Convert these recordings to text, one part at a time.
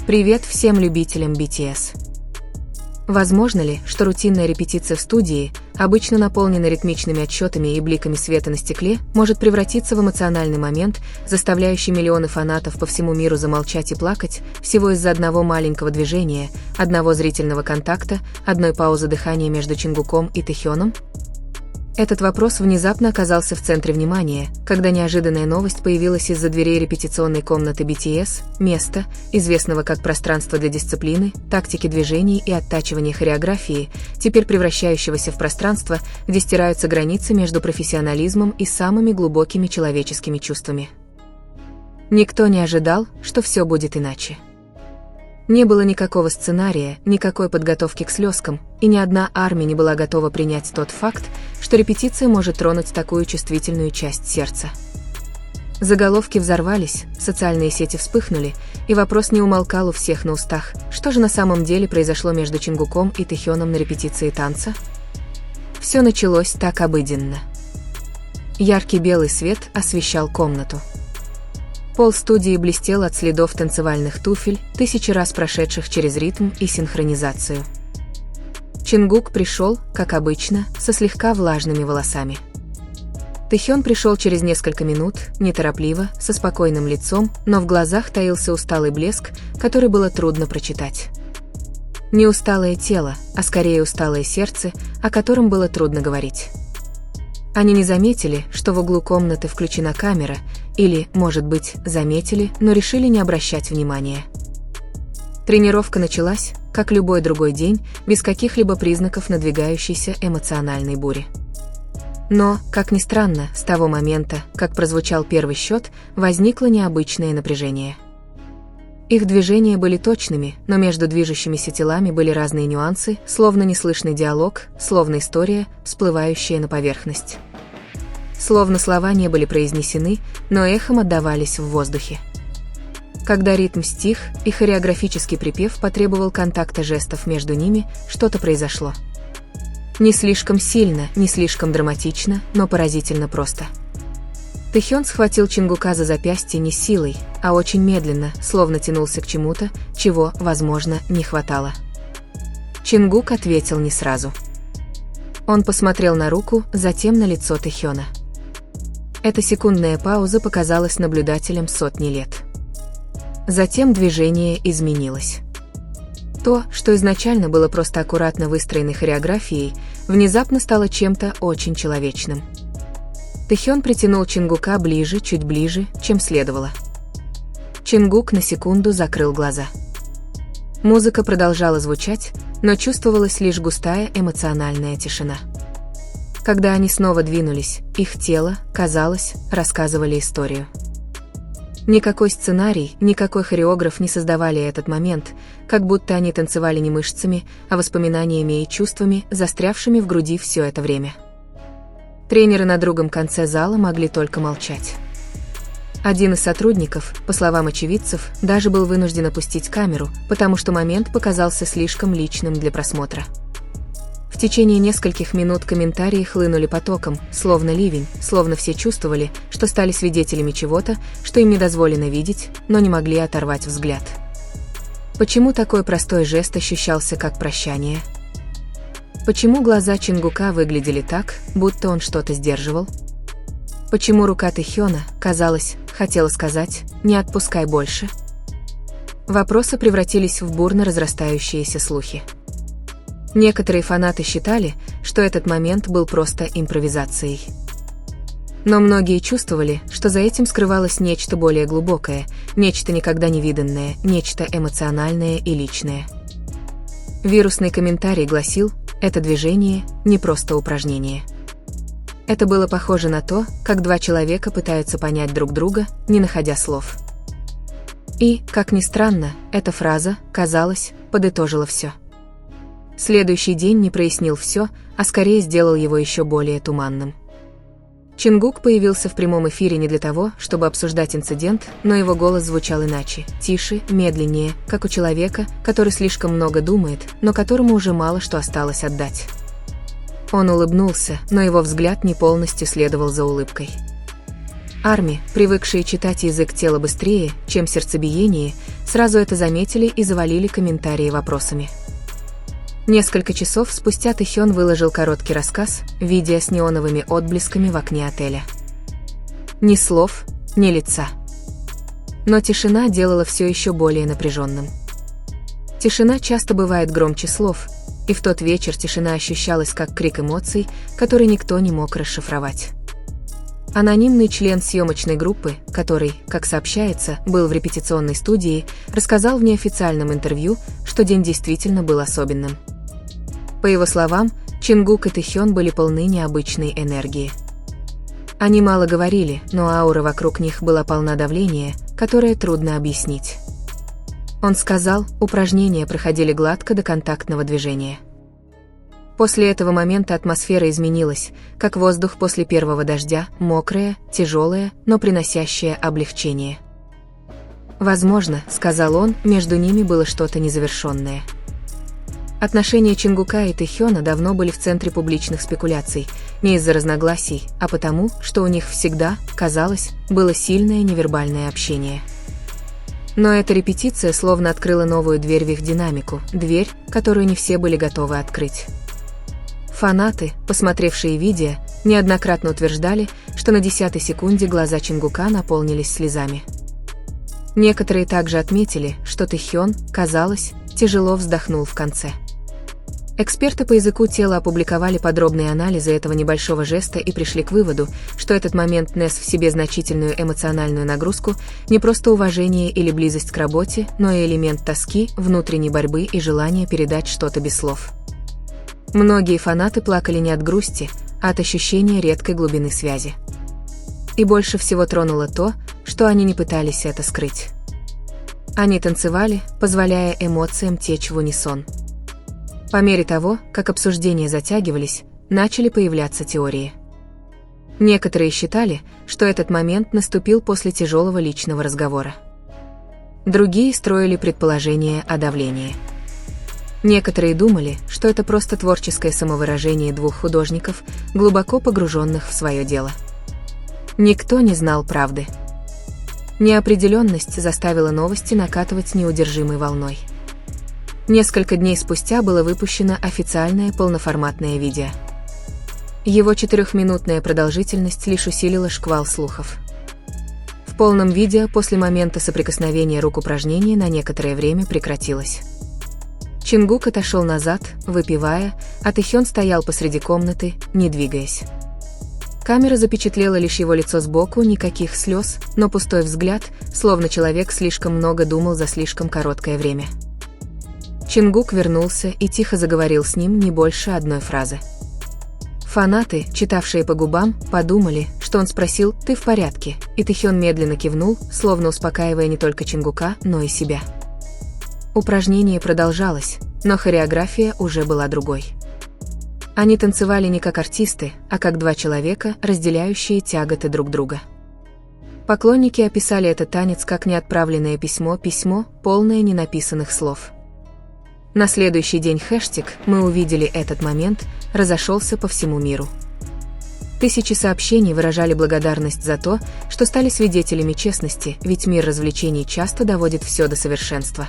Привет всем любителям BTS. Возможно ли, что рутинная репетиция в студии, обычно наполненная ритмичными отсчетами и бликами света на стекле, может превратиться в эмоциональный момент, заставляющий миллионы фанатов по всему миру замолчать и плакать, всего из-за одного маленького движения, одного зрительного контакта, одной паузы дыхания между Чингуком и Тэхёном? Этот вопрос внезапно оказался в центре внимания, когда неожиданная новость появилась из-за дверей репетиционной комнаты BTS, места, известного как пространство для дисциплины, тактики движений и оттачивания хореографии, теперь превращающегося в пространство, где стираются границы между профессионализмом и самыми глубокими человеческими чувствами. Никто не ожидал, что все будет иначе. Не было никакого сценария, никакой подготовки к слезкам, и ни одна армия не была готова принять тот факт, что репетиция может тронуть такую чувствительную часть сердца. Заголовки взорвались, социальные сети вспыхнули, и вопрос не умолкал у всех на устах: что же на самом деле произошло между Чингуком и Тэхёном на репетиции танца? Все началось так обыденно. Яркий белый свет освещал комнату. Пол студии блестел от следов танцевальных туфель, тысячи раз прошедших через ритм и синхронизацию. Чингук пришел, как обычно, со слегка влажными волосами. Тэхён пришел через несколько минут, неторопливо, со спокойным лицом, но в глазах таился усталый блеск, который было трудно прочитать. Не усталое тело, а скорее усталое сердце, о котором было трудно говорить. Они не заметили, что в углу комнаты включена камера, или, может быть, заметили, но решили не обращать внимания. Тренировка началась, как любой другой день, без каких-либо признаков надвигающейся эмоциональной бури. Но, как ни странно, с того момента, как прозвучал первый счет, возникло необычное напряжение. Их движения были точными, но между движущимися телами были разные нюансы, словно неслышный диалог, словно история, всплывающая на поверхность. Словно слова не были произнесены, но эхом отдавались в воздухе. Когда ритм стих и хореографический припев потребовал контакта жестов между ними, что-то произошло. Не слишком сильно, не слишком драматично, но поразительно просто. Тэхён схватил Чингука за запястье не силой, а очень медленно, словно тянулся к чему-то, чего, возможно, не хватало. Чингук ответил не сразу. Он посмотрел на руку, затем на лицо Тэхёна. Эта секундная пауза показалась наблюдателям сотни лет. Затем движение изменилось. То, что изначально было просто аккуратно выстроенной хореографией, внезапно стало чем-то очень человечным. Тэхён притянул Чингука ближе, чуть ближе, чем следовало. Чингук на секунду закрыл глаза. Музыка продолжала звучать, но чувствовалась лишь густая эмоциональная тишина. Когда они снова двинулись, их тело, казалось, рассказывали историю. Никакой сценарий, никакой хореограф не создавали этот момент, как будто они танцевали не мышцами, а воспоминаниями и чувствами, застрявшими в груди все это время. Тренеры на другом конце зала могли только молчать. Один из сотрудников, по словам очевидцев, даже был вынужден опустить камеру, потому что момент показался слишком личным для просмотра. В течение нескольких минут комментарии хлынули потоком, словно ливень, словно все чувствовали, что стали свидетелями чего-то, что им не дозволено видеть, но не могли оторвать взгляд. Почему такой простой жест ощущался как прощание? Почему глаза Чингука выглядели так, будто он что-то сдерживал? Почему рука Тэхёна, казалось, хотела сказать «не отпускай больше»? Вопросы превратились в бурно разрастающиеся слухи. Некоторые фанаты считали, что этот момент был просто импровизацией. Но многие чувствовали, что за этим скрывалось нечто более глубокое, нечто никогда не виданное, нечто эмоциональное и личное. Вирусный комментарий гласил: это движение не просто упражнение. Это было похоже на то, как два человека пытаются понять друг друга, не находя слов. И, как ни странно, эта фраза, казалось, подытожила все. Следующий день не прояснил все, а скорее сделал его еще более туманным. Чингук появился в прямом эфире не для того, чтобы обсуждать инцидент, но его голос звучал иначе, тише, медленнее, как у человека, который слишком много думает, но которому уже мало что осталось отдать. Он улыбнулся, но его взгляд не полностью следовал за улыбкой. Арми, привыкшие читать язык тела быстрее, чем сердцебиение, сразу это заметили и завалили комментарии вопросами. Несколько часов спустя Тэхён выложил короткий рассказ, видео с неоновыми отблесками в окне отеля. Ни слов, ни лица. Но тишина делала все еще более напряженным. Тишина часто бывает громче слов, и в тот вечер тишина ощущалась как крик эмоций, который никто не мог расшифровать. Анонимный член съемочной группы, который, как сообщается, был в репетиционной студии, рассказал в неофициальном интервью, что день действительно был особенным. По его словам, Чингук и Тэхён были полны необычной энергии. Они мало говорили, но аура вокруг них была полна давления, которое трудно объяснить. Он сказал, упражнения проходили гладко до контактного движения. После этого момента атмосфера изменилась, как воздух после первого дождя, мокрая, тяжелая, но приносящая облегчение. «Возможно, — сказал он, — между ними было что-то незавершенное». Отношения Чингука и Тэхёна давно были в центре публичных спекуляций, не из-за разногласий, а потому, что у них всегда, казалось, было сильное невербальное общение. Но эта репетиция словно открыла новую дверь в их динамику, дверь, которую не все были готовы открыть. Фанаты, посмотревшие видео, неоднократно утверждали, что на 10-й секунде глаза Чингука наполнились слезами. Некоторые также отметили, что Тэхён, казалось, тяжело вздохнул в конце. Эксперты по языку тела опубликовали подробные анализы этого небольшого жеста и пришли к выводу, что этот момент нес в себе значительную эмоциональную нагрузку, не просто уважение или близость к работе, но и элемент тоски, внутренней борьбы и желания передать что-то без слов. Многие фанаты плакали не от грусти, а от ощущения редкой глубины связи. И больше всего тронуло то, что они не пытались это скрыть. Они танцевали, позволяя эмоциям течь в унисон. По мере того, как обсуждения затягивались, начали появляться теории. Некоторые считали, что этот момент наступил после тяжелого личного разговора. Другие строили предположения о давлении. Некоторые думали, что это просто творческое самовыражение двух художников, глубоко погруженных в свое дело. Никто не знал правды. Неопределенность заставила новости накатывать неудержимой волной. Несколько дней спустя было выпущено официальное полноформатное видео. Его 4-минутная продолжительность лишь усилила шквал слухов. В полном видео после момента соприкосновения рук упражнение на некоторое время прекратилось. Чингук отошел назад, выпивая, а Тэхён стоял посреди комнаты, не двигаясь. Камера запечатлела лишь его лицо сбоку, никаких слез, но пустой взгляд, словно человек слишком много думал за слишком короткое время. Чингук вернулся и тихо заговорил с ним не больше одной фразы. Фанаты, читавшие по губам, подумали, что он спросил «ты в порядке?», и Тэхён медленно кивнул, словно успокаивая не только Чингука, но и себя. Упражнение продолжалось, но хореография уже была другой. Они танцевали не как артисты, а как два человека, разделяющие тяготы друг друга. Поклонники описали этот танец как неотправленное письмо, полное ненаписанных слов. На следующий день хэштег «Мы увидели этот момент» разошелся по всему миру. Тысячи сообщений выражали благодарность за то, что стали свидетелями честности, ведь мир развлечений часто доводит все до совершенства.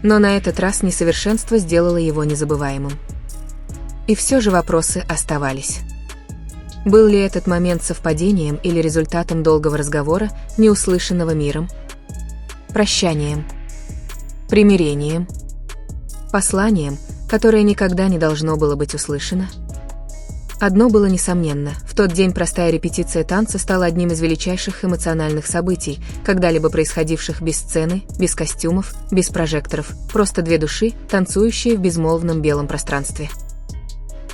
Но на этот раз несовершенство сделало его незабываемым. И все же вопросы оставались. Был ли этот момент совпадением или результатом долгого разговора, неуслышанного миром? Прощанием? Примирением? Посланием, которое никогда не должно было быть услышано? Одно было несомненно, в тот день простая репетиция танца стала одним из величайших эмоциональных событий, когда-либо происходивших без сцены, без костюмов, без прожекторов, просто две души, танцующие в безмолвном белом пространстве.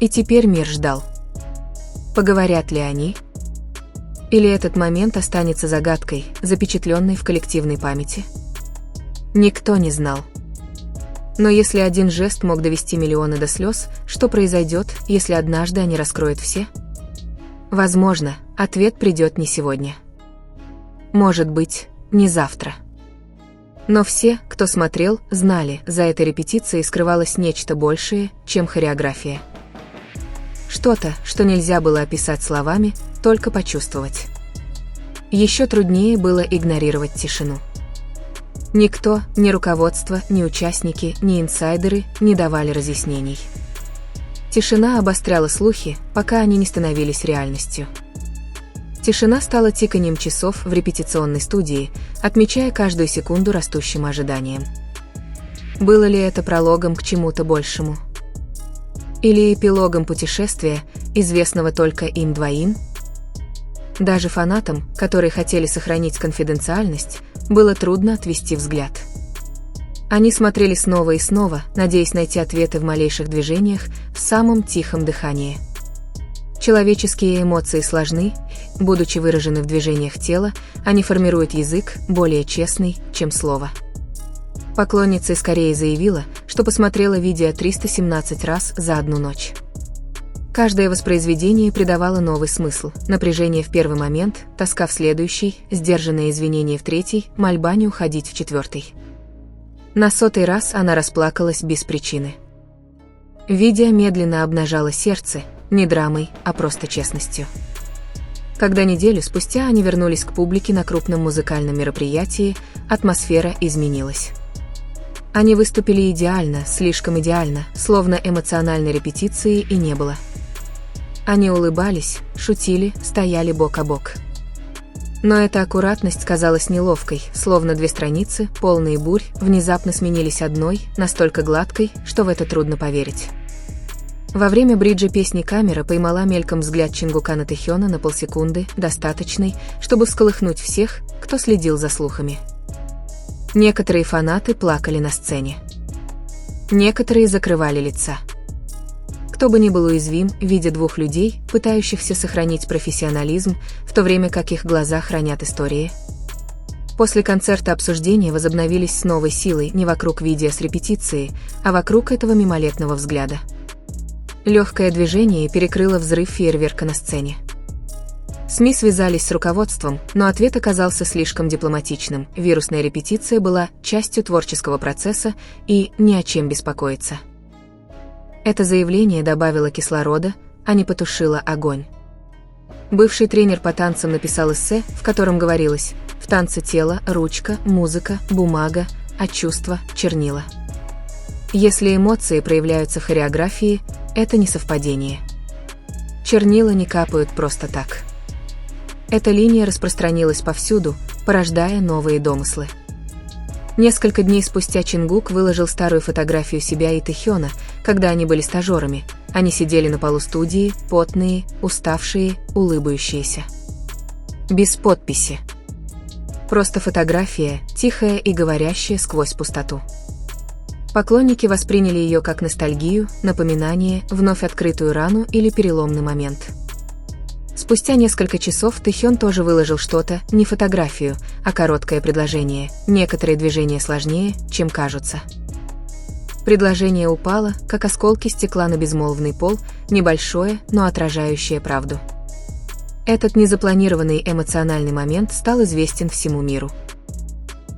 И теперь мир ждал. Поговорят ли они? Или этот момент останется загадкой, запечатленной в коллективной памяти? Никто не знал. Но если один жест мог довести миллионы до слез, что произойдет, если однажды они раскроют все? Возможно, ответ придет не сегодня. Может быть, не завтра. Но все, кто смотрел, знали, за этой репетицией скрывалось нечто большее, чем хореография. Что-то, что нельзя было описать словами, только почувствовать. Еще труднее было игнорировать тишину. Никто, ни руководство, ни участники, ни инсайдеры не давали разъяснений. Тишина обостряла слухи, пока они не становились реальностью. Тишина стала тиканьем часов в репетиционной студии, отмечая каждую секунду растущим ожиданием. Было ли это прологом к чему-то большему? Или эпилогом путешествия, известного только им двоим? Даже фанатам, которые хотели сохранить конфиденциальность, было трудно отвести взгляд. Они смотрели снова и снова, надеясь найти ответы в малейших движениях, в самом тихом дыхании. Человеческие эмоции сложны, будучи выражены в движениях тела, они формируют язык, более честный, чем слово. Поклонница скорее заявила, что посмотрела видео 317 раз за одну ночь. Каждое воспроизведение придавало новый смысл, напряжение в первый момент, тоска в следующий, сдержанное извинение в третий, мольба не уходить в четвертый. На 100-й раз она расплакалась без причины. Видео медленно обнажало сердце, не драмой, а просто честностью. Когда неделю спустя они вернулись к публике на крупном музыкальном мероприятии, атмосфера изменилась. Они выступили идеально, слишком идеально, словно эмоциональной репетиции и не было. Они улыбались, шутили, стояли бок о бок. Но эта аккуратность казалась неловкой, словно две страницы, полные бурь, внезапно сменились одной, настолько гладкой, что в это трудно поверить. Во время бриджа песни камера поймала мельком взгляд Чингука на Тэхёна на полсекунды, достаточный, чтобы всколыхнуть всех, кто следил за слухами. Некоторые фанаты плакали на сцене. Некоторые закрывали лица. Кто бы ни был уязвим, видя двух людей, пытающихся сохранить профессионализм, в то время как их глаза хранят истории. После концерта обсуждения возобновились с новой силой не вокруг видео с репетиции, а вокруг этого мимолетного взгляда. Легкое движение перекрыло взрыв фейерверка на сцене. СМИ связались с руководством, но ответ оказался слишком дипломатичным. Вирусная репетиция была частью творческого процесса и ни о чем беспокоиться. Это заявление добавило кислорода, а не потушило огонь. Бывший тренер по танцам написал эссе, в котором говорилось: в танце тело, ручка, музыка, бумага, а чувства — чернила. Если эмоции проявляются в хореографии, это не совпадение. Чернила не капают просто так. Эта линия распространилась повсюду, порождая новые домыслы. Несколько дней спустя Чингук выложил старую фотографию себя и Тэхёна, когда они были стажерами. Они сидели на полу студии, потные, уставшие, улыбающиеся. Без подписи. Просто фотография, тихая и говорящая сквозь пустоту. Поклонники восприняли ее как ностальгию, напоминание, вновь открытую рану или переломный момент. Спустя несколько часов Тэхён тоже выложил что-то, не фотографию, а короткое предложение. Некоторые движения сложнее, чем кажутся. Предложение упало, как осколки стекла на безмолвный пол, небольшое, но отражающее правду. Этот незапланированный эмоциональный момент стал известен всему миру.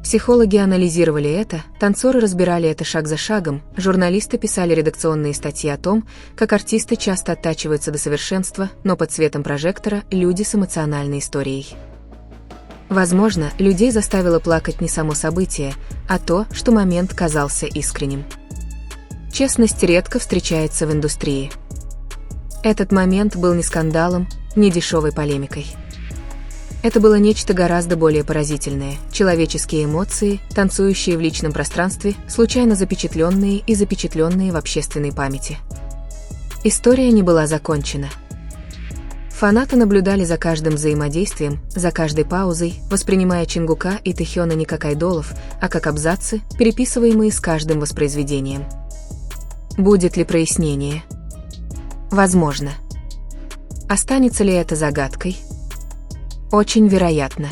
Психологи анализировали это, танцоры разбирали это шаг за шагом, журналисты писали редакционные статьи о том, как артисты часто оттачиваются до совершенства, но под светом прожектора люди с эмоциональной историей. Возможно, людей заставило плакать не само событие, а то, что момент казался искренним. Честность редко встречается в индустрии. Этот момент был не скандалом, не дешевой полемикой. Это было нечто гораздо более поразительное. Человеческие эмоции, танцующие в личном пространстве, случайно запечатленные и запечатленные в общественной памяти. История не была закончена. Фанаты наблюдали за каждым взаимодействием, за каждой паузой, воспринимая Чингука и Тэхёна не как айдолов, а как абзацы, переписываемые с каждым воспроизведением. Будет ли прояснение? Возможно. Останется ли это загадкой? Очень вероятно.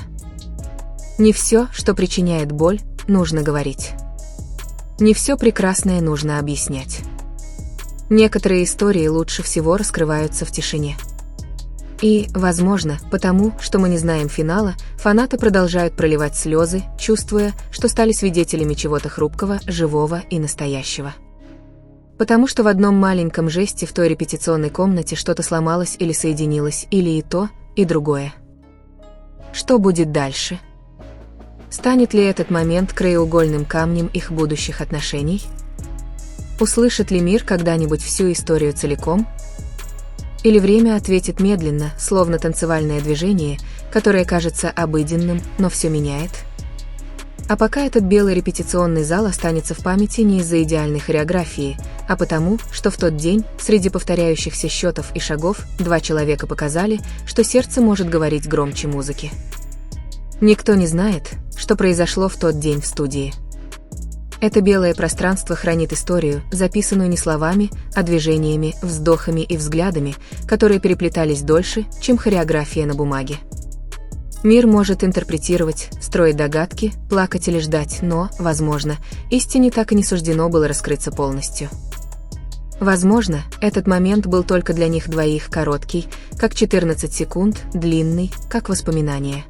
Не все, что причиняет боль, нужно говорить. Не все прекрасное нужно объяснять. Некоторые истории лучше всего раскрываются в тишине. И, возможно, потому, что мы не знаем финала, фанаты продолжают проливать слезы, чувствуя, что стали свидетелями чего-то хрупкого, живого и настоящего. Потому что в одном маленьком жесте в той репетиционной комнате что-то сломалось или соединилось, или и то, и другое. Что будет дальше? Станет ли этот момент краеугольным камнем их будущих отношений? Услышит ли мир когда-нибудь всю историю целиком? Или время ответит медленно, словно танцевальное движение, которое кажется обыденным, но все меняет? А пока этот белый репетиционный зал останется в памяти не из-за идеальной хореографии, а потому, что в тот день, среди повторяющихся счетов и шагов, два человека показали, что сердце может говорить громче музыки. Никто не знает, что произошло в тот день в студии. Это белое пространство хранит историю, записанную не словами, а движениями, вздохами и взглядами, которые переплетались дольше, чем хореография на бумаге. Мир может интерпретировать, строить догадки, плакать или ждать, но, возможно, истине так и не суждено было раскрыться полностью. Возможно, этот момент был только для них двоих короткий, как 14 секунд, длинный, как воспоминание.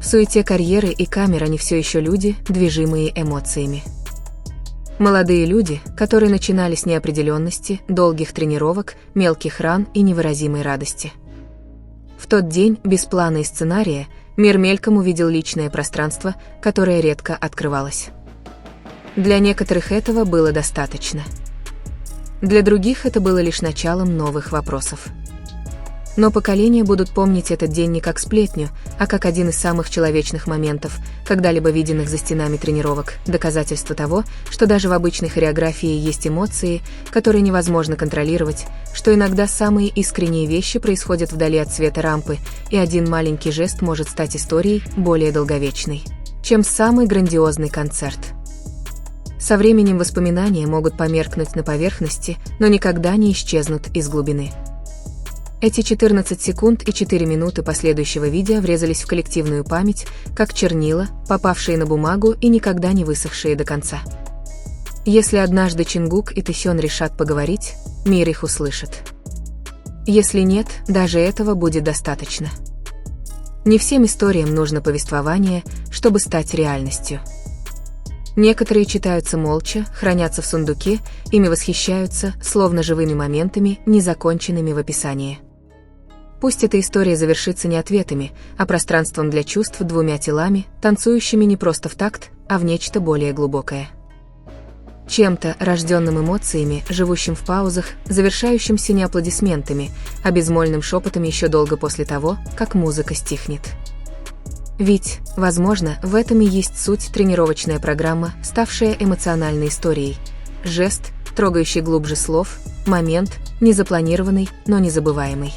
В суете карьеры и камер они все еще люди, движимые эмоциями. Молодые люди, которые начинали с неопределенности, долгих тренировок, мелких ран и невыразимой радости. В тот день, без плана и сценария, мир мельком увидел личное пространство, которое редко открывалось. Для некоторых этого было достаточно. Для других это было лишь началом новых вопросов. Но поколения будут помнить этот день не как сплетню, а как один из самых человечных моментов, когда-либо виденных за стенами тренировок, доказательство того, что даже в обычной хореографии есть эмоции, которые невозможно контролировать, что иногда самые искренние вещи происходят вдали от света рампы, и один маленький жест может стать историей более долговечной, чем самый грандиозный концерт. Со временем воспоминания могут померкнуть на поверхности, но никогда не исчезнут из глубины. Эти 14 секунд и 4 минуты последующего видео врезались в коллективную память, как чернила, попавшие на бумагу и никогда не высохшие до конца. Если однажды Чингук и Тэсён решат поговорить, мир их услышит. Если нет, даже этого будет достаточно. Не всем историям нужно повествование, чтобы стать реальностью. Некоторые читаются молча, хранятся в сундуке, ими восхищаются, словно живыми моментами, незаконченными в описании. Пусть эта история завершится не ответами, а пространством для чувств двумя телами, танцующими не просто в такт, а в нечто более глубокое. Чем-то, рожденным эмоциями, живущим в паузах, завершающимся не аплодисментами, а безмольным шепотом еще долго после того, как музыка стихнет. Ведь, возможно, в этом и есть суть тренировочная программа, ставшая эмоциональной историей. Жест, трогающий глубже слов, момент, незапланированный, но незабываемый.